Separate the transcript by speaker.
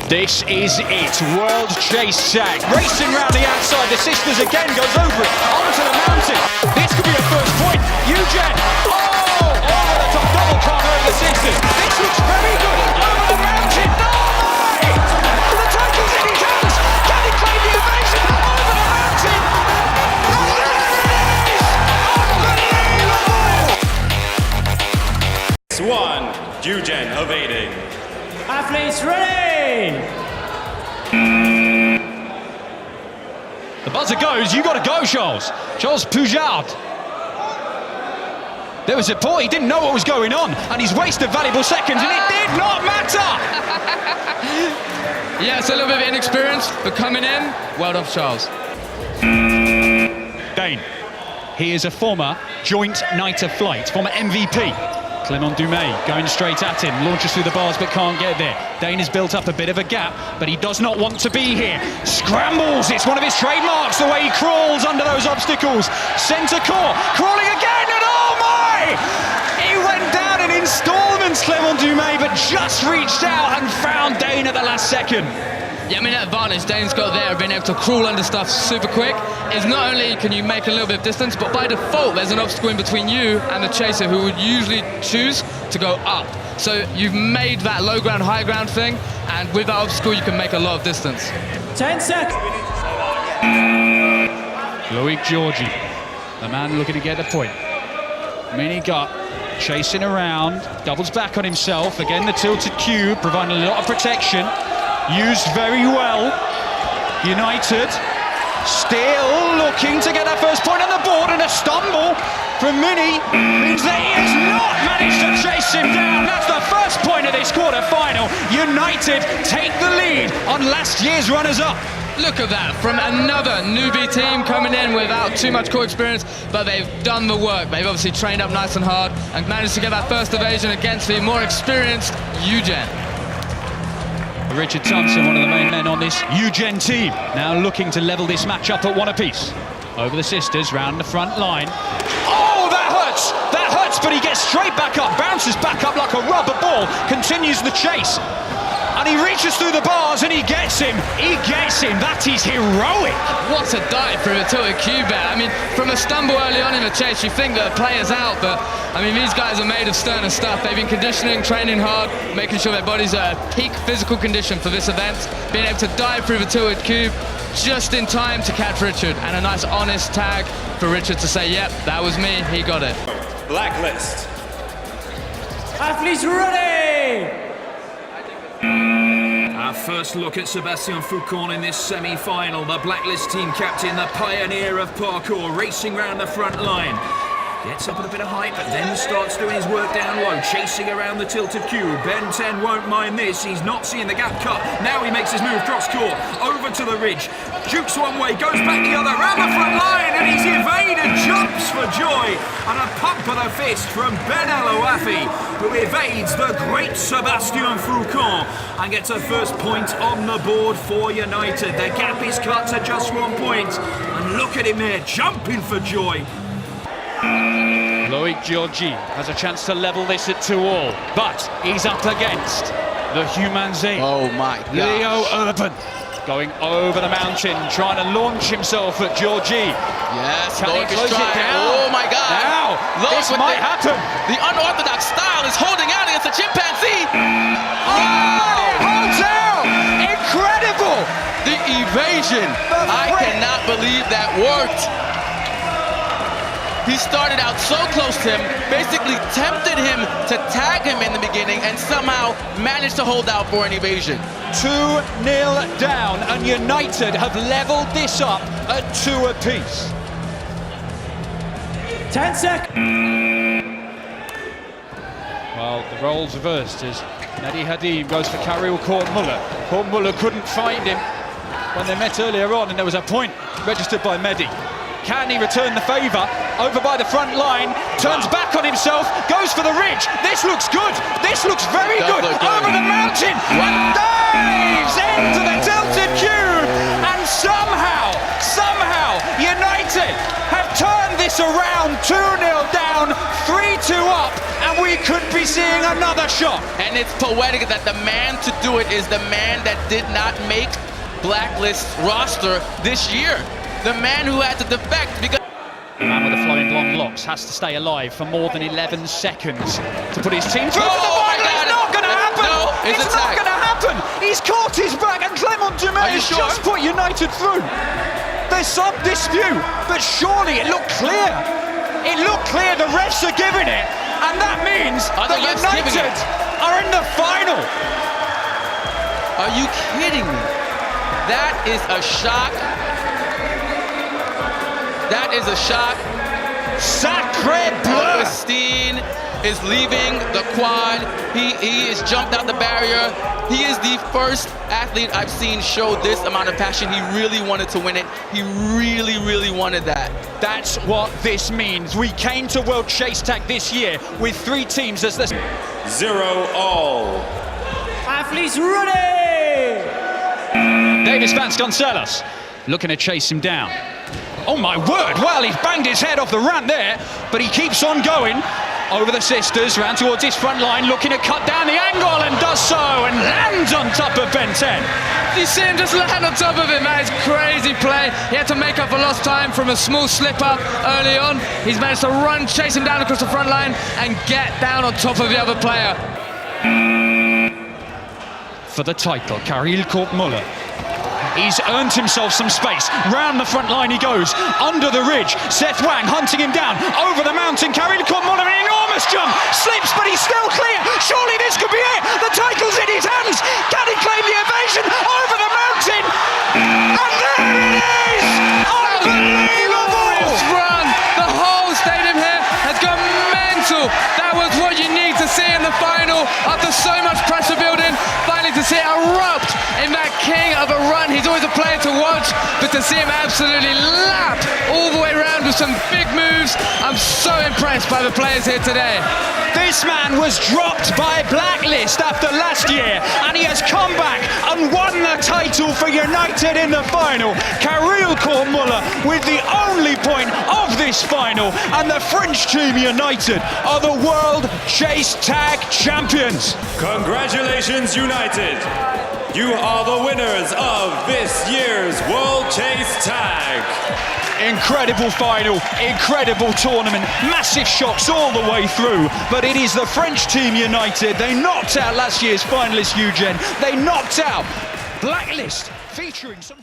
Speaker 1: This is it, World Chase Tag. Racing round the outside, the sisters again goes over it, onto the mountain. This could be a first point. Eugen, over the top, double palm over the sisters. This looks very good, over the mountain. No way! The title's in his hands. Can he claim the evasion? Over the mountain. There it is! Unbelievable!
Speaker 2: It's one, Eugen evading.
Speaker 3: Athletes ready!
Speaker 1: The buzzer goes, you got to go, Charles. Charles Pujard. There was a point, he didn't know what was going on, and he's wasted valuable seconds, and it did not matter!
Speaker 4: Yeah, it's a little bit of inexperience, but coming in, well done, Charles.
Speaker 1: Dane, he is a former joint night of flight, former MVP. Clément Dumais going straight at him, launches through the bars but can't get there. Dane has built up a bit of a gap, but he does not want to be here. Scrambles, it's one of his trademarks, the way he crawls under those obstacles. Centre core, crawling again, and oh my! He went down in installments, Clément Dumais, but just reached out and found Dane at the last second.
Speaker 4: Yeah, I mean, that advantage Dane's got there of being able to crawl under stuff super quick is not only can you make a little bit of distance, but by default there's an obstacle in between you and the chaser who would usually choose to go up. So you've made that low ground, high ground thing, and with that obstacle you can make a lot of distance.
Speaker 3: 10 seconds.
Speaker 1: Loic Georgi, the man looking to get the point. Mini gut, chasing around, doubles back on himself. Again, the tilted cube, providing a lot of protection. Used very well. United still looking to get that first point on the board, and a stumble from Mini means that he has not managed to chase him down. That's the first point of this quarter-final. United take the lead on last year's runners-up.
Speaker 4: Look at that, from another newbie team coming in without too much core experience, but they've done the work. They've obviously trained up nice and hard and managed to get that first evasion against the more experienced Eugen.
Speaker 1: Richard Thompson, one of the main men on this Eugen team, now looking to level this match up at one apiece. Over the sisters, round the front line. Oh, that hurts, but he gets straight back up, bounces back up like a rubber ball, continues the chase. And he reaches through the bars and he gets him, that is heroic.
Speaker 4: What a dive through a tilted cube there. I mean, from a stumble early on in the chase, you think that the player's out, but I mean, these guys are made of sterner stuff. They've been conditioning, training hard, making sure their bodies are at peak physical condition for this event, being able to dive through the tilted cube just in time to catch Richard, and a nice honest tag for Richard to say, yep, that was me, he got it.
Speaker 2: Blacklist.
Speaker 3: Athletes ready!
Speaker 5: Our first look at Sébastien Foucault in this semi-final. The Blacklist team captain, the pioneer of parkour, racing round the front line. Gets up at a bit of height, but then starts doing his work down low, chasing around the tilted cube. Ben 10 won't mind this. He's not seeing the gap cut. Now he makes his move cross court, over to the ridge. Jukes one way, goes back the other, round the front line, and he's evaded, jumps for joy. And a pump of the fist from Ben Aloafi, who evades the great Sébastien Foucault and gets a first point on the board for United. The gap is cut to just 1 point. And look at him there, jumping for joy.
Speaker 1: Loic Georgi has a chance to level this at 2-all, but he's up against the human Z.
Speaker 6: Oh my God.
Speaker 1: Leo Urban going over the mountain, trying to launch himself at Georgi.
Speaker 6: Yes,
Speaker 1: Can he close it down?
Speaker 6: Oh my God.
Speaker 1: Now, this might happen.
Speaker 6: The unorthodox style is holding out against the chimpanzee.
Speaker 1: Oh, it holds out! Incredible!
Speaker 6: The evasion. I cannot believe that worked. He started out so close to him, basically tempted him to tag him in the beginning, and somehow managed to hold out for an evasion.
Speaker 1: 2-0 down, and United have leveled this up at 2 apiece.
Speaker 3: 10 seconds.
Speaker 1: Well, the roles reversed as Nadi Hadim goes for Kirill Kortmuller. Kortmuller couldn't find him when they met earlier on, and there was a point registered by Mehdi. Can he return the favour? Over by the front line, turns back on himself, goes for the ridge. This looks good. This looks very good. Over the mountain, and dives into the tilted cube. And somehow, United have turned this around. 2-0 down, 3-2 up, and we we could be seeing another shot.
Speaker 6: And it's poetic that the man to do it is the man that did not make Blacklist roster this year. The man who had to defect because...
Speaker 1: The man with the flowing blonde locks has to stay alive for more than 11 seconds to put his team through.
Speaker 6: Oh my God.
Speaker 1: It's not going to happen!
Speaker 6: No,
Speaker 1: it's not going to happen! He's caught his back and Clement Dumais has
Speaker 6: sure?
Speaker 1: just put United through. There's some dispute, but surely it looked clear. It looked clear the refs are giving it, and that means
Speaker 6: Are
Speaker 1: that
Speaker 6: the refs giving
Speaker 1: United
Speaker 6: it?
Speaker 1: are in the final.
Speaker 6: Are you kidding me? That is a shock. That is a shock.
Speaker 1: Sacré bleu!
Speaker 6: Augustine is leaving the quad. He has jumped out the barrier. He is the first athlete I've seen show this amount of passion. He really wanted to win it. He really, really wanted that.
Speaker 1: That's what this means. We came to World Chase Tag this year with 3 teams as the
Speaker 2: 0-all.
Speaker 3: Athletes ready!
Speaker 1: Davis Vasconcelos looking to chase him down. Oh my word, well, he's banged his head off the ramp there, but he keeps on going over the sisters, round towards his front line, looking to cut down the angle, and does so, and lands on top of Ben 10.
Speaker 4: You see him just land on top of him, man. It's crazy play. He had to make up for lost time from a small slip-up early on. He's managed to run, chase him down across the front line, and get down on top of the other player.
Speaker 1: For the title, Karel Kortmuller. He's earned himself some space. Round the front line he goes, under the ridge. Seth Wang hunting him down, over the mountain. Karel Kortmuller, an enormous jump, slips, but he's still clear. Surely this could be it. The title's in his hands. Can he claim the evasion over the mountain? And there it is! Unbelievable!
Speaker 4: Run! The whole stadium here has gone mental. That was what you need to see in the final. After so much pressure building, finally to see it erupt in that king of a run. He's always a player to watch, but to see him absolutely lap all the way around with some big moves, I'm so impressed by the players here today.
Speaker 1: This man was dropped by Blacklist after last year, and he has come back and won the title for United in the final. Karel Kortmuller with the only point of this final, and the French team United are the World Chase Tag Champions.
Speaker 2: Congratulations, United. You are the winners of this year's World Chase Tag.
Speaker 1: Incredible final, incredible tournament, massive shocks all the way through, but it is the French team United. They knocked out last year's finalist Eugene. They knocked out Blacklist, featuring some...